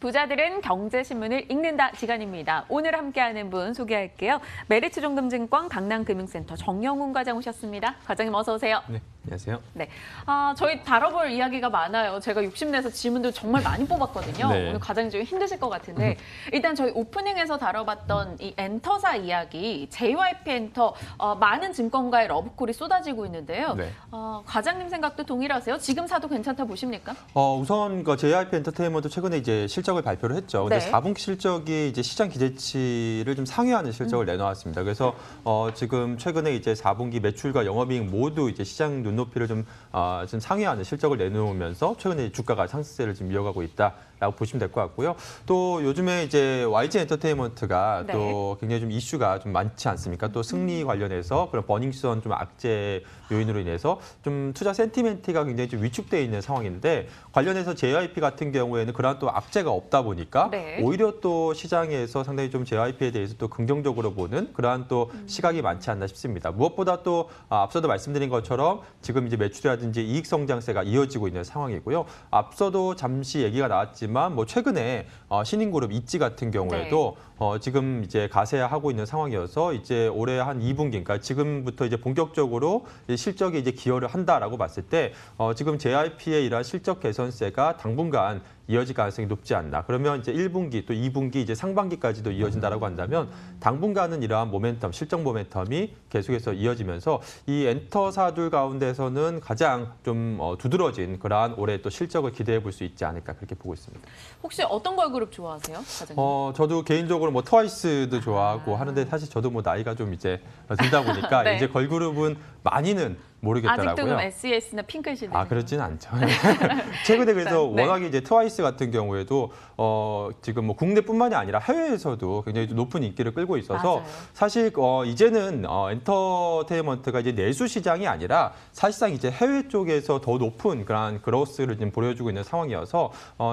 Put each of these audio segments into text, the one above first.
부자들은 경제신문을 읽는다 시간입니다. 오늘 함께하는 분 소개할게요. 메리츠종금증권 강남금융센터 정영훈 과장 오셨습니다. 과장님 어서 오세요. 네, 안녕하세요. 네, 저희 다뤄볼 이야기가 많아요. 제가 욕심내서 질문들 정말 많이 뽑았거든요. 네. 오늘 과장님 좀 힘드실 것 같은데 일단 저희 오프닝에서 다뤄봤던 이 엔터사 이야기, JYP 엔터 많은 증권가의 러브콜이 쏟아지고 있는데요. 네. 과장님 생각도 동일하세요? 지금 사도 괜찮다 보십니까? 우선 그 JYP 엔터테인먼트 최근에 이제 실적을 발표를 했죠. 근데 네. 4분기 실적이 이제 시장 기대치를 좀 상회하는 실적을 내놓았습니다. 그래서 지금 최근에 이제 4분기 매출과 영업이익 모두 이제 시장 눈높이를 좀 상회하는 실적을 내놓으면서 최근에 주가가 상승세를 지금 이어가고 있다라고 보시면 될 것 같고요. 또 요즘에 이제 YG 엔터테인먼트가 네. 또 굉장히 좀 이슈가 좀 많지 않습니까? 또 승리 관련해서 그런 버닝썬 좀 악재 요인으로 인해서 좀 투자 센티멘트가 굉장히 좀 위축돼 있는 상황인데 관련해서 JYP 같은 경우에는 그러한 또 악재가 없다 보니까 네. 오히려 또 시장에서 상당히 좀 JYP에 대해서 또 긍정적으로 보는 그러한 또 시각이 많지 않나 싶습니다. 무엇보다 또 앞서도 말씀드린 것처럼 지금 이제 매출이라든지 이익 성장세가 이어지고 있는 상황이고요. 앞서도 잠시 얘기가 나왔지만 뭐 최근에 신인그룹 있지 같은 경우에도 지금 이제 가세하고 있는 상황이어서 이제 올해 한 2분기, 그러니까 지금부터 이제 본격적으로 실적에 이제 기여를 한다라고 봤을 때 지금 JYP의 이러한 실적 개선세가 당분간 이어질 가능성이 높지 않나. 그러면 이제 1분기 또 2분기 이제 상반기까지도 이어진다라고 한다면 당분간은 이러한 모멘텀, 실적 모멘텀이 계속해서 이어지면서 이 엔터사들 가운데서는 가장 좀 두드러진 그러한 올해 또 실적을 기대해 볼 수 있지 않을까 그렇게 보고 있습니다. 혹시 어떤 걸그룹 좋아하세요, 과장님? 저도 개인적으로 뭐 트와이스도 좋아하고 하는데 사실 저도 뭐 나이가 좀 이제 들다 보니까 네. 이제 걸그룹은 많이는 모르겠더라고요. 아직도 그럼 SES나 핑클시대. 그렇지는 않죠. 최근에 그래서 네. 워낙에 이제 트와이스 같은 경우에도 지금 뭐 국내뿐만이 아니라 해외에서도 굉장히 높은 인기를 끌고 있어서 맞아요. 사실 이제는 엔터테인먼트가 이제 내수 시장이 아니라 사실상 이제 해외 쪽에서 더 높은 그런 그로스를 지금 보여주고 있는 상황이어서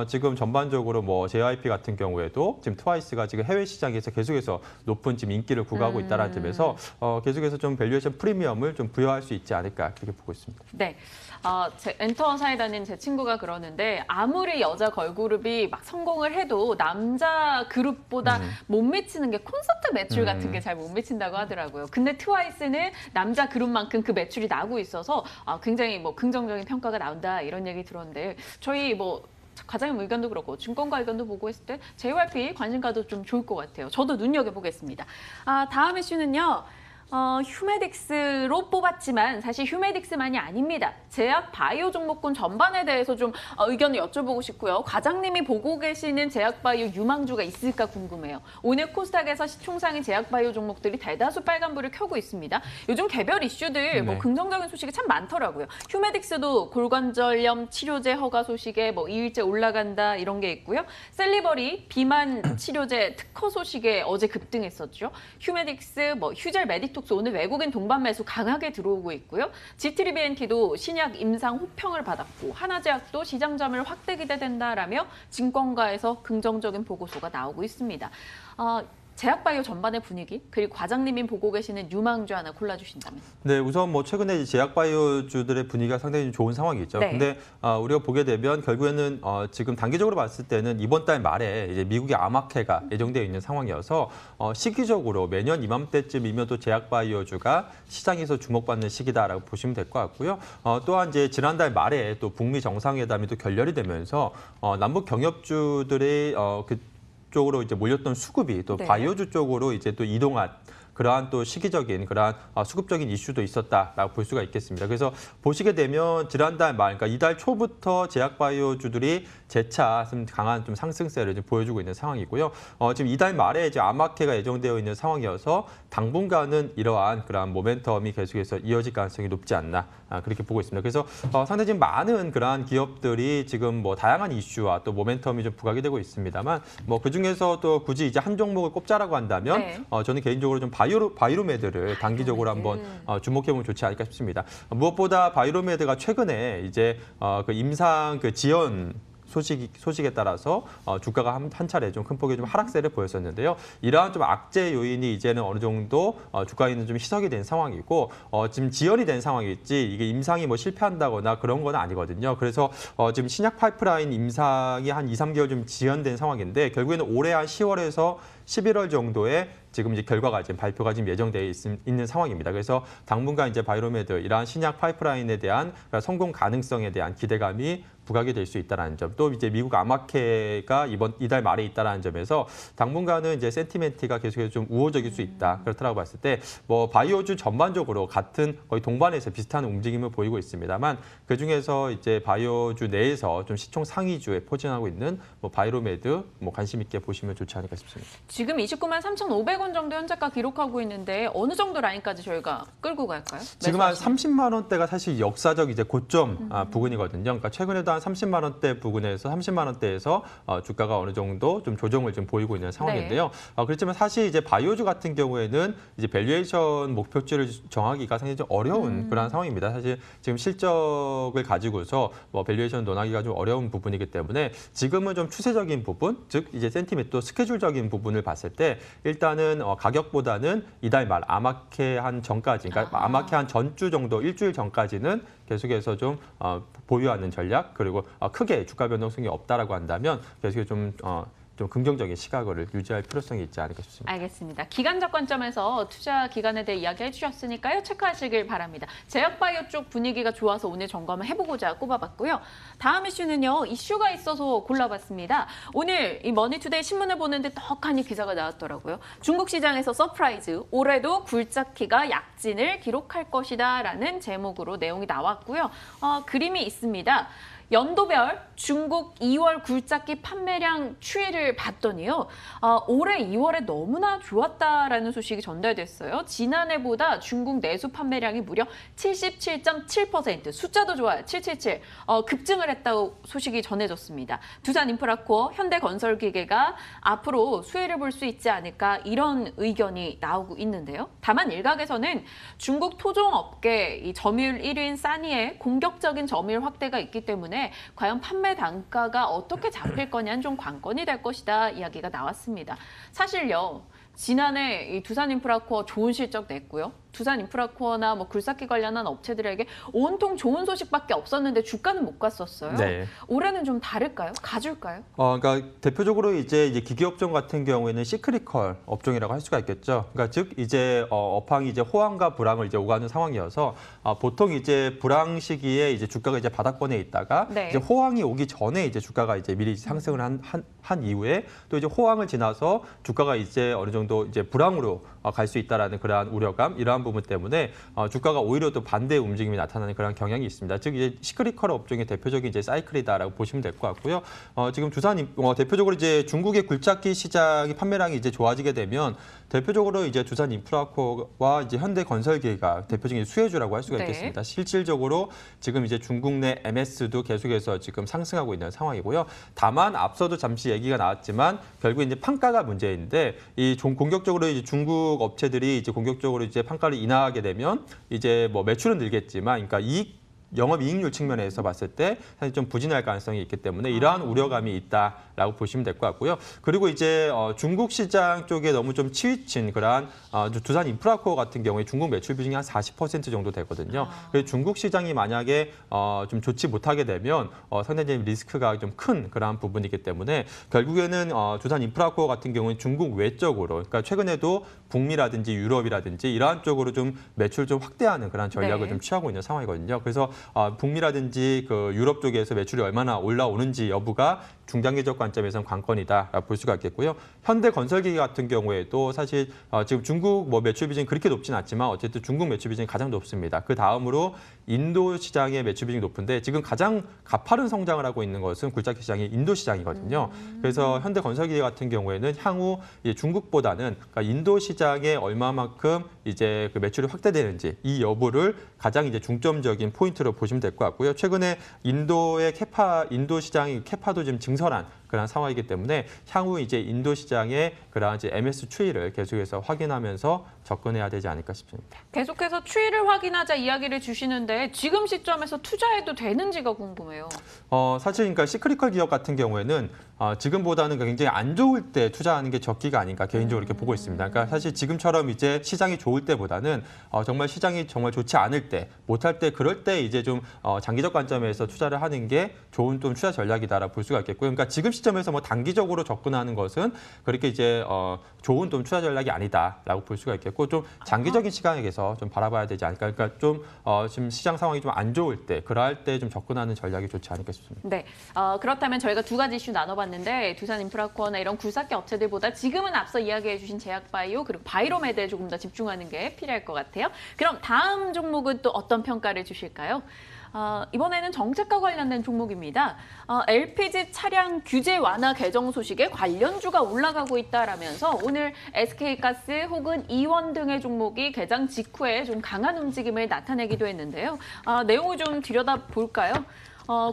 지금 전반적으로 뭐 JYP 같은 경우에도 지금 트와이스가 지금 해외 시장에서 계속해서 높은 지금 인기를 구가하고 있다는 점에서 계속해서 좀 밸류에이션 프리미엄을 좀 부여할 수 있지 않을까 그렇게 보고 있습니다. 네. 엔터사에 다니는 제 친구가 그러는데 아무리 여자 걸그룹이 막 성공을 해도 남자 그룹보다 못 미치는 게 콘서트 매출 같은 게 잘 못 미친다고 하더라고요. 근데 트와이스는 남자 그룹만큼 그 매출이 나고 있어서 굉장히 뭐 긍정적인 평가가 나온다 이런 얘기 들었는데 저희 뭐 과장님 의견도 그렇고 증권가 의견도 보고 했을 때 JYP 관심 가도 좀 좋을 것 같아요. 저도 눈여겨보겠습니다. 다음 이슈는요. 휴메딕스로 뽑았지만 사실 휴메딕스만이 아닙니다. 제약 바이오 종목군 전반에 대해서 좀 의견을 여쭤보고 싶고요. 과장님이 보고 계시는 제약 바이오 유망주가 있을까 궁금해요. 오늘 코스닥에서 시총상위 제약 바이오 종목들이 대다수 빨간불을 켜고 있습니다. 요즘 개별 이슈들 뭐 긍정적인 소식이 참 많더라고요. 휴메딕스도 골관절염 치료제 허가 소식에 뭐 2일째 올라간다 이런 게 있고요. 셀리버리 비만 치료제 특허 소식에 어제 급등했었죠. 휴메딕스, 뭐 휴젤 메디톡스 오늘 외국인 동반 매수 강하게 들어오고 있고요. G3BNT도 신약 임상 호평을 받았고 하나제약도 시장 점유율 확대 기대된다라며 증권가에서 긍정적인 보고서가 나오고 있습니다. 제약바이오 전반의 분위기 그리고 과장님이 보고 계시는 유망주 하나 골라주신다면. 네, 우선 뭐 최근에 제약바이오주들의 분위기가 상당히 좋은 상황이죠. 네. 근데 우리가 보게 되면 결국에는 지금 단기적으로 봤을 때는 이번 달 말에 이제 미국의 암학회가 예정되어 있는 상황이어서 시기적으로 매년 이맘때쯤이면 또 제약바이오주가 시장에서 주목받는 시기다라고 보시면 될 것 같고요. 또한 이제 지난달 말에 또 북미 정상회담이 또 결렬이 되면서 남북 경협주들의 쪽으로 이제 몰렸던 수급이 또 바이오주 쪽으로 이제 또 이동한 그러한 또 시기적인 그러한 수급적인 이슈도 있었다라고 볼 수가 있겠습니다. 그래서 보시게 되면 지난달 말, 그러니까 이달 초부터 제약바이오주들이 재차 좀 강한 좀 상승세를 좀 보여주고 있는 상황이고요. 지금 이달 말에 이제 암학회가 예정되어 있는 상황이어서 당분간은 이러한 그러한 모멘텀이 계속해서 이어질 가능성이 높지 않나 그렇게 보고 있습니다. 그래서 상당히 지금 많은 그러한 기업들이 지금 뭐 다양한 이슈와 또 모멘텀이 좀 부각이 되고 있습니다만 뭐 그 중에서 또 굳이 이제 한 종목을 꼽자라고 한다면 저는 개인적으로 좀 바이로메드를 단기적으로 한번 주목해보면 좋지 않을까 싶습니다. 무엇보다 바이로메드가 최근에 이제 그 임상 그 지연 소식에 따라서 주가가 한 차례 좀 큰 폭의 좀 하락세를 보였었는데요. 이러한 좀 악재 요인이 이제는 어느 정도 주가에는 좀 희석이 된 상황이고 지금 지연이 된 상황이지 이게 임상이 뭐 실패한다거나 그런 건 아니거든요. 그래서 지금 신약 파이프라인 임상이 한 2, 3개월 좀 지연된 상황인데 결국에는 올해 한 10월에서 11월 정도에 지금 이제 결과가 지금 발표가 지금 예정되어 있는 상황입니다. 그래서 당분간 이제 바이로메드 이러한 신약 파이프라인에 대한 성공 가능성에 대한 기대감이 부각이 될 수 있다는 점, 또 이제 미국 암호화폐가 이달 말에 있다는 점에서 당분간은 이제 센티멘트가 계속해서 좀 우호적일 수 있다. 그렇다고 봤을 때 뭐 바이오주 전반적으로 같은 거의 동반해서 비슷한 움직임을 보이고 있습니다만 그 중에서 이제 바이오주 내에서 좀 시총 상위주에 포진하고 있는 뭐 바이로메드 뭐 관심 있게 보시면 좋지 않을까 싶습니다. 지금 29만 3,500원 정도 현재가 기록하고 있는데 어느 정도 라인까지 저희가 끌고 갈까요? 지금 한 30만 원대가 사실 역사적 이제 고점 부근이거든요. 그러니까 최근에도 한 30만 원대 부근에서 30만 원대에서 주가가 어느 정도 좀 조정을 좀 보이고 있는 상황인데요. 그렇지만 사실 이제 바이오주 같은 경우에는 이제 밸류에이션 목표치를 정하기가 상당히 좀 어려운 그런 상황입니다. 사실 지금 실적을 가지고서 뭐 밸류에이션 논하기가 좀 어려운 부분이기 때문에 지금은 좀 추세적인 부분, 즉 이제 센티멘트 스케줄적인 부분을 봤을 때 일단은 가격보다는 이달 말 암호화폐 한 전까지, 그러니까 암호화폐 한 전주 정도 일주일 전까지는 계속해서 좀 보유하는 전략, 그리고 크게 주가 변동성이 없다라고 한다면 계속해서 좀 긍정적인 시각을 유지할 필요성이 있지 않을까 싶습니다. 알겠습니다. 기간적 관점에서 투자 기간에 대해 이야기해 주셨으니까요. 체크하시길 바랍니다. 제약바이오 쪽 분위기가 좋아서 오늘 점검을 해보고자 꼽아봤고요. 다음 이슈는요. 이슈가 있어서 골라봤습니다. 오늘 이 머니투데이 신문을 보는데 떡하니 기사가 나왔더라고요. 중국 시장에서 서프라이즈, 올해도 굴착기가 약진을 기록할 것이다 라는 제목으로 내용이 나왔고요. 그림이 있습니다. 연도별 중국 2월 굴착기 판매량 추이를 봤더니요. 올해 2월에 너무나 좋았다라는 소식이 전달됐어요. 지난해보다 중국 내수 판매량이 무려 77.7%, 숫자도 좋아요. 777, 급증을 했다고 소식이 전해졌습니다. 두산인프라코어, 현대건설기계가 앞으로 수혜를 볼 수 있지 않을까 이런 의견이 나오고 있는데요. 다만 일각에서는 중국 토종업계 이 점유율 1위인 싸니의 공격적인 점유율 확대가 있기 때문에 과연 판매 단가가 어떻게 잡힐 거냐는 좀 관건이 될 것이다 이야기가 나왔습니다. 사실요. 지난해 이 두산인프라코어 좋은 실적 냈고요. 두산인프라코어나 뭐 굴삭기 관련한 업체들에게 온통 좋은 소식밖에 없었는데 주가는 못 갔었어요. 네. 올해는 좀 다를까요? 가줄까요? 그러니까 대표적으로 이제 기기업종 같은 경우에는 시크리컬 업종이라고 할 수가 있겠죠. 그러니까 즉 이제 업황이 이제 호황과 불황을 이제 오가는 상황이어서 보통 이제 불황 시기에 이제 주가가 이제 바닥권에 있다가 이제 호황이 오기 전에 이제 주가가 이제 미리 상승을 한 이후에 또 이제 호황을 지나서 주가가 이제 어느 정도 이제 불황으로 갈 수 있다라는 그러한 우려감, 이러한 부분 때문에 주가가 오히려 또 반대의 움직임이 나타나는 그런 경향이 있습니다. 즉 이제 시크리컬 업종의 대표적인 이제 사이클이다라고 보시면 될 것 같고요. 지금 대표적으로 이제 중국의 굴착기 시장이 판매량이 이제 좋아지게 되면 대표적으로 이제 두산인프라코어와 이제 현대건설기계가 대표적인 수혜주라고 할 수가 있겠습니다. 실질적으로 지금 이제 중국 내 MS도 계속해서 지금 상승하고 있는 상황이고요. 다만 앞서도 잠시 얘기가 나왔지만 결국 이제 판가가 문제인데 이 공격적으로 이제 중국 업체들이 이제 공격적으로 이제 판가를 인하하게 되면 이제 뭐 매출은 늘겠지만, 그러니까 영업이익률 측면에서 봤을 때 사실 좀 부진할 가능성이 있기 때문에 이러한 우려감이 있다라고 보시면 될 것 같고요. 그리고 이제 중국 시장 쪽에 너무 좀 치우친 그러한 두산인프라코어 같은 경우에 중국 매출 비중이 한 40% 정도 되거든요. 그래서 중국 시장이 만약에 좀 좋지 못하게 되면 상당히 리스크가 좀 큰 그러한 부분이기 때문에 결국에는 두산인프라코어 같은 경우는 중국 외적으로, 그러니까 최근에도 북미라든지 유럽이라든지 이러한 쪽으로 좀 매출 좀 확대하는 그런 전략을 좀 취하고 있는 상황이거든요. 그래서 북미라든지 그 유럽 쪽에서 매출이 얼마나 올라오는지 여부가 중장기적 관점에서는 관건이다 볼 수가 있겠고요. 현대건설기계 같은 경우에도 사실 지금 중국 뭐 매출 비중이 그렇게 높진 않지만 어쨌든 중국 매출 비중이 가장 높습니다. 그 다음으로 인도 시장의 매출 비중이 높은데 지금 가장 가파른 성장을 하고 있는 것은 굴착기 시장이 인도 시장이거든요. 그래서 현대건설기계 같은 경우에는 향후 중국보다는 그러니까 인도 시장에 얼마만큼 이제 그 매출이 확대되는지 이 여부를 가장 이제 중점적인 포인트로 보시면 될 것 같고요. 최근에 인도 시장의 캐파도 지금 증설한 그런 상황이기 때문에 향후 이제 인도 시장의 그러한 이제 MS 추이를 계속해서 확인하면서 접근해야 되지 않을까 싶습니다. 계속해서 추이를 확인하자 이야기를 주시는데 지금 시점에서 투자해도 되는지가 궁금해요. 사실 그러니까 시크릿컬 기업 같은 경우에는 지금보다는 굉장히 안 좋을 때 투자하는 게 적기가 아닌가 개인적으로 이렇게 보고 있습니다. 그러니까 사실 지금처럼 이제 시장이 좋을 때보다는 정말 시장이 정말 좋지 않을 때, 못할 때, 그럴 때 이제 좀 장기적 관점에서 투자를 하는 게 좋은 좀 투자 전략이다라고 볼 수가 있겠고요. 그러니까 지금 시점에서 뭐 단기적으로 접근하는 것은 그렇게 이제 좋은 좀 투자 전략이 아니다라고 볼 수가 있겠고, 좀 장기적인 시각에서 좀 바라봐야 되지 않을까. 그러니까 좀 지금 시장 상황이 좀 안 좋을 때, 그럴 때 좀 접근하는 전략이 좋지 않을까 싶습니다. 네, 그렇다면 저희가 두 가지 이슈 나눠봤는데 두산인프라코어나 이런 굴삭기 업체들보다 지금은 앞서 이야기해주신 제약바이오 그리고 바이로메드에 조금 더 집중하는 게 필요할 것 같아요. 그럼 다음 종목은 또 어떤 평가를 주실까요? 이번에는 정책과 관련된 종목입니다. LPG 차량 규제 완화 개정 소식에 관련주가 올라가고 있다라면서 오늘 SK가스 혹은 이원 등의 종목이 개장 직후에 좀 강한 움직임을 나타내기도 했는데요. 내용을 좀 들여다볼까요?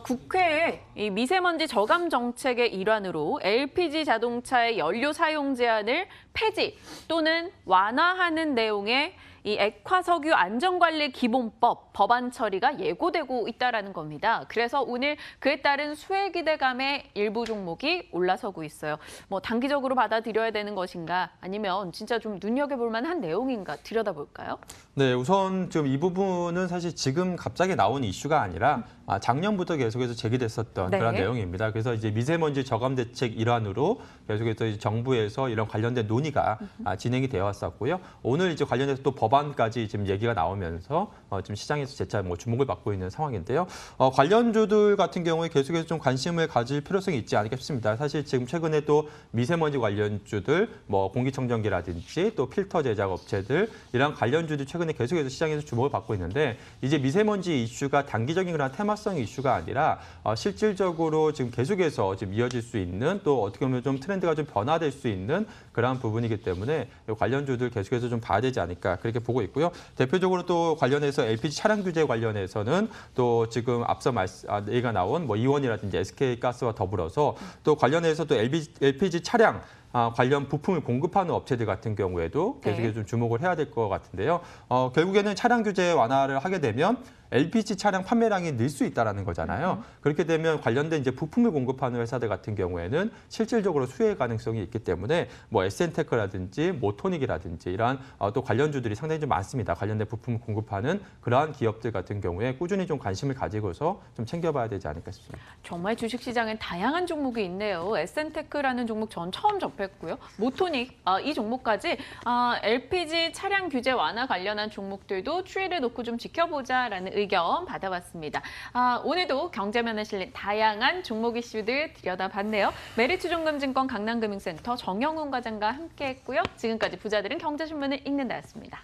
국회에 이 미세먼지 저감 정책의 일환으로 LPG 자동차의 연료 사용 제한을 폐지 또는 완화하는 내용의 이 액화석유 안전관리 기본법 법안 처리가 예고되고 있다라는 겁니다. 그래서 오늘 그에 따른 수혜 기대감에 일부 종목이 올라서고 있어요. 뭐 단기적으로 받아들여야 되는 것인가 아니면 진짜 좀 눈여겨볼 만한 내용인가 들여다볼까요? 네, 우선 지금 이 부분은 사실 지금 갑자기 나온 이슈가 아니라 작년부터 계속해서 제기됐었던 네. 그런 내용입니다. 그래서 이제 미세먼지 저감 대책 일환으로 계속해서 이제 정부에서 이런 관련된 논의가 진행이 되어 왔었고요. 오늘 이제 관련해서 또 법안까지 지금 얘기가 나오면서 지금 시장에서 재차 뭐 주목을 받고 있는 상황인데요. 관련주들 같은 경우에 계속해서 좀 관심을 가질 필요성이 있지 않을까 싶습니다. 사실 지금 최근에 또 미세먼지 관련주들, 뭐 공기청정기라든지 또 필터 제작 업체들 이런 관련주들 최근에 계속해서 시장에서 주목을 받고 있는데 이제 미세먼지 이슈가 단기적인 그런 테마성 이슈가 아니라 실질적으로 지금 계속해서 지금 이어질 수 있는 또 어떻게 보면 좀 트렌드가 좀 변화될 수 있는 그러한 부분이기 때문에 관련주들 계속해서 좀 봐야 되지 않을까 그렇게 보고 있고요. 대표적으로 또 관련해서 LPG 차량 규제 관련해서는 또 지금 앞서 얘기가 나온 뭐 이원이라든지 SK가스와 더불어서 또 관련해서 또 LPG 차량 관련 부품을 공급하는 업체들 같은 경우에도 계속해서 좀 주목을 해야 될 것 같은데요. 결국에는 차량 규제 완화를 하게 되면 LPG 차량 판매량이 늘 수 있다는 거잖아요. 그렇게 되면 관련된 이제 부품을 공급하는 회사들 같은 경우에는 실질적으로 수혜 가능성이 있기 때문에 뭐 SN테크라든지 모토닉이라든지 이러한 또 관련주들이 상당히 좀 많습니다. 관련된 부품을 공급하는 그러한 기업들 같은 경우에 꾸준히 좀 관심을 가지고서 좀 챙겨봐야 되지 않을까 싶습니다. 정말 주식시장엔 다양한 종목이 있네요. SN테크라는 종목 전 처음 접했고요. 모토닉 이 종목까지 LPG 차량 규제 완화 관련한 종목들도 추이를 놓고 좀 지켜보자라는 의견 받아봤습니다. 오늘도 경제면에 실린 다양한 종목 이슈들 들여다봤네요. 메리츠증권증권 강남금융센터 정영훈 과장과 함께했고요. 지금까지 부자들은 경제신문을 읽는다였습니다.